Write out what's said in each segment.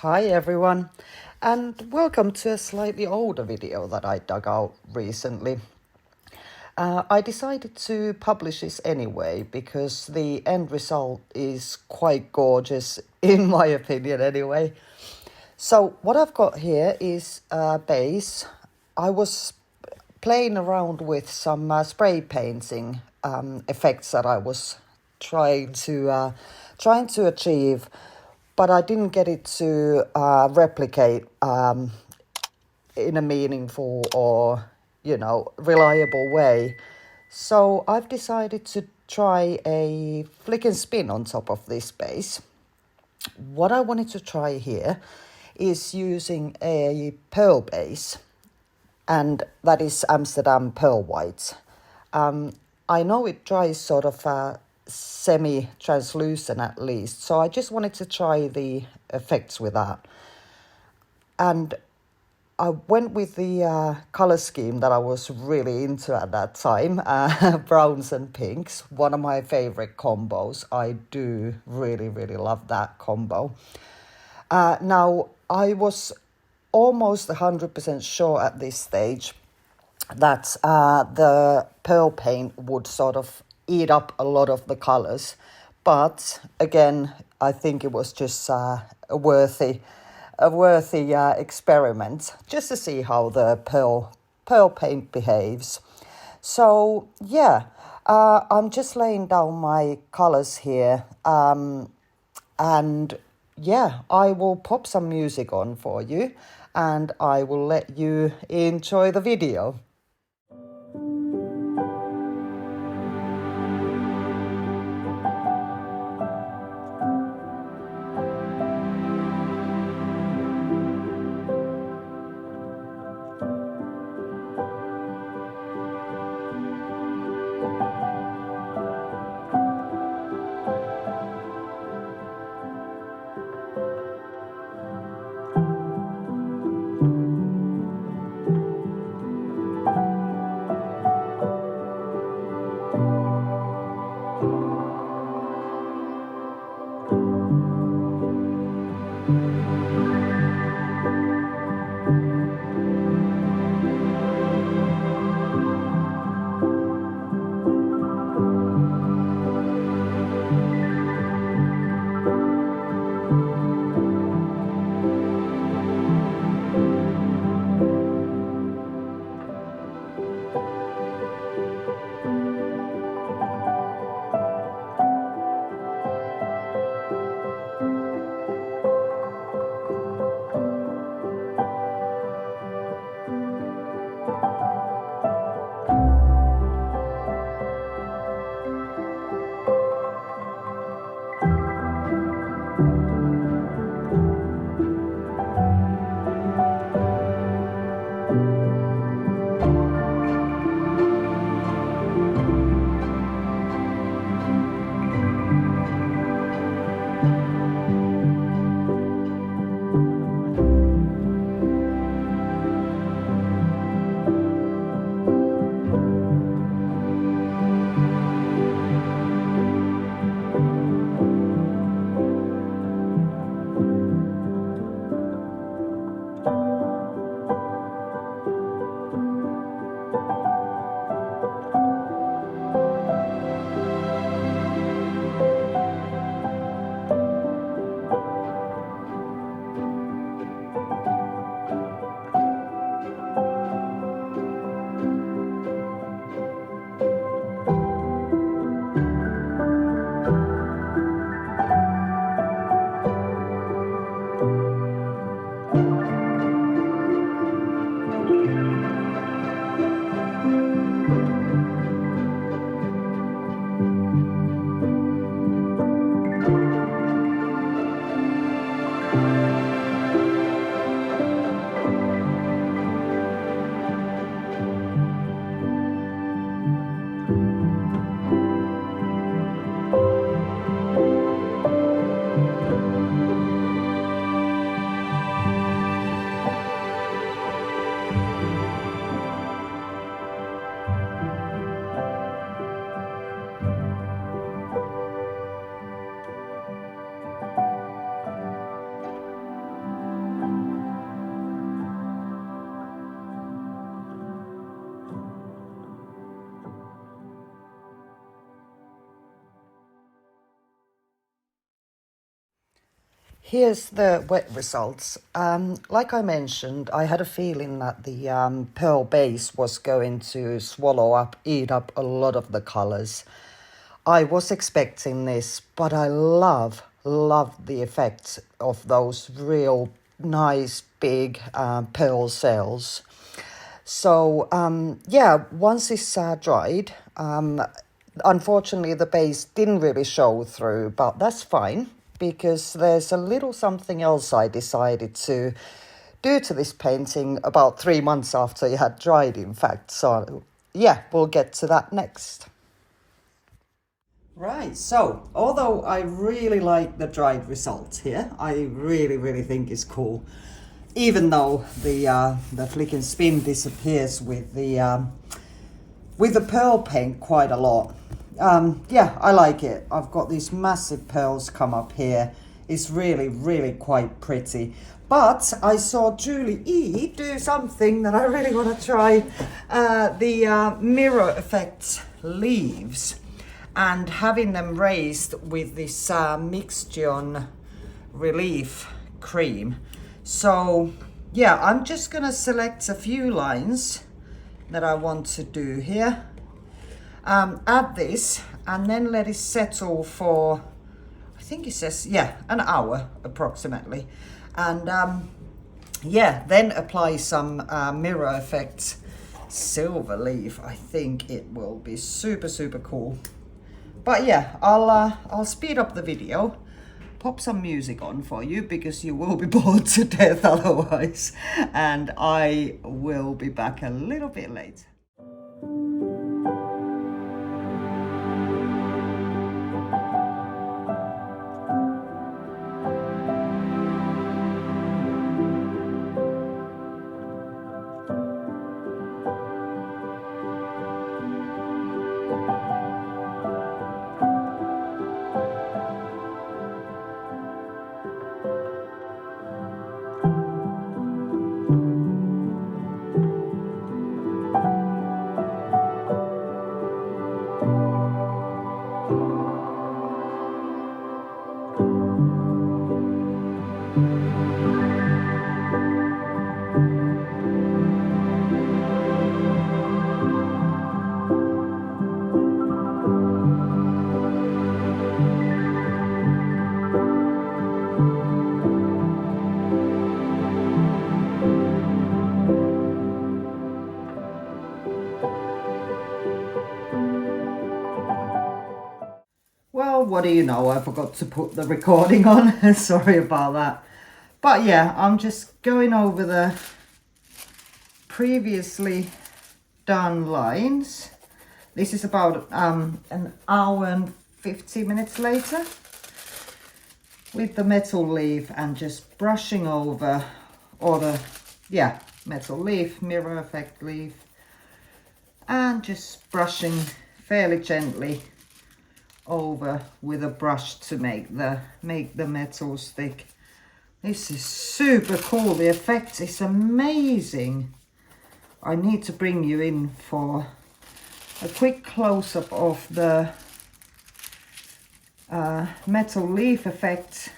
Hi everyone, and welcome to a slightly older video that I dug out recently. I decided to publish this anyway because the end result is quite gorgeous, in my opinion anyway. So what I've got here is a base. I was playing around with some spray painting effects that I was trying to achieve, but I didn't get it to replicate in a meaningful or reliable way. So I've decided to try a flick and spin on top of this base. What I wanted to try here is using a pearl base, and that is Amsterdam Pearl White. I know it dries sort of semi-translucent at least, so I just wanted to try the effects with that. And I went with the color scheme that I was really into at that time, browns and pinks, one of my favorite combos. I do really, really love that combo. Now, I was almost 100% sure at this stage that the pearl paint would sort of eat up a lot of the colors. But again, I think it was just a worthy experiment just to see how the pearl paint behaves. So yeah, I'm just laying down my colors here, and yeah, I will pop some music on for you and I will let you enjoy the video. Here's the wet results. Like I mentioned, I had a feeling that the pearl base was going to eat up a lot of the colors. I was expecting this, but I love the effect of those real nice big pearl cells. So yeah, once it's dried, unfortunately the base didn't really show through, but that's fine because there's a little something else I decided to do to this painting about 3 months after it had dried, in fact. So yeah, we'll get to that next. Right, so although I really like the dried result here, I really think it's cool. Even though the flick and spin disappears with the pearl paint quite a lot. Yeah, I like it. I've got these massive pearls come up here. It's really quite pretty. But I saw Julie E do something that I really want to try. The mirror effect leaves. And having them raised with this Mixtion Relief cream. So yeah, I'm just gonna select a few lines that I want to do here. Add this and then let it settle for, I think it says, yeah, an hour approximately. And yeah, then apply some mirror effect silver leaf. I think it will be super cool. But yeah, I'll speed up the video, pop some music on for you because you will be bored to death otherwise. And I will be back a little bit later. Well, what do you know? I forgot to put the recording on. Sorry about that. But yeah, I'm just going over the previously done lines. This is about an hour and 50 minutes later with the metal leaf and just brushing over, or the, yeah, metal leaf, mirror effect leaf, and just brushing fairly gently over with a brush to make the metal stick. This is super cool. The effect is amazing. I need to bring you in for a quick close-up of the metal leaf effect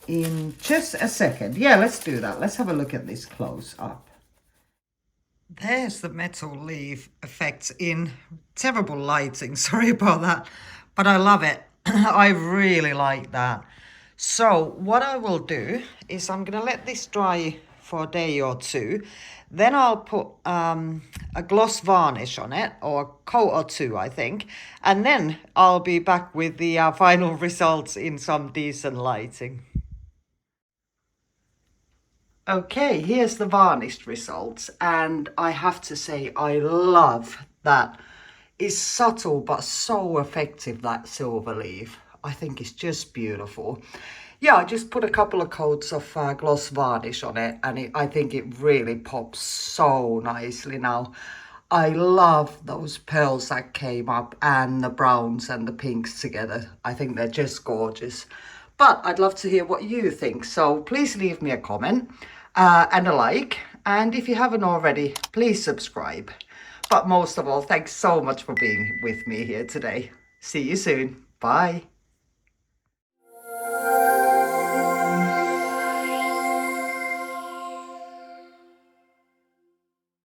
in just a second. Yeah, let's do that. Let's have a look at this close up. There's the metal leaf effect in terrible lighting. Sorry about that, but I love it. I really like that. So what I will do is I'm gonna let this dry for a day or two. Then I'll put a gloss varnish on it, or a coat or two, I think. And then I'll be back with the final results in some decent lighting. Okay, here's the varnished results, and I have to say I love that. It's subtle but so effective, that silver leaf. I think it's just beautiful. Yeah, I just put a couple of coats of gloss varnish on it, and I think it really pops so nicely now. I love those pearls that came up and the browns and the pinks together. I think they're just gorgeous. But I'd love to hear what you think, so please leave me a comment and a like. And if you haven't already, please subscribe. But most of all, thanks so much for being with me here today. See you soon. Bye.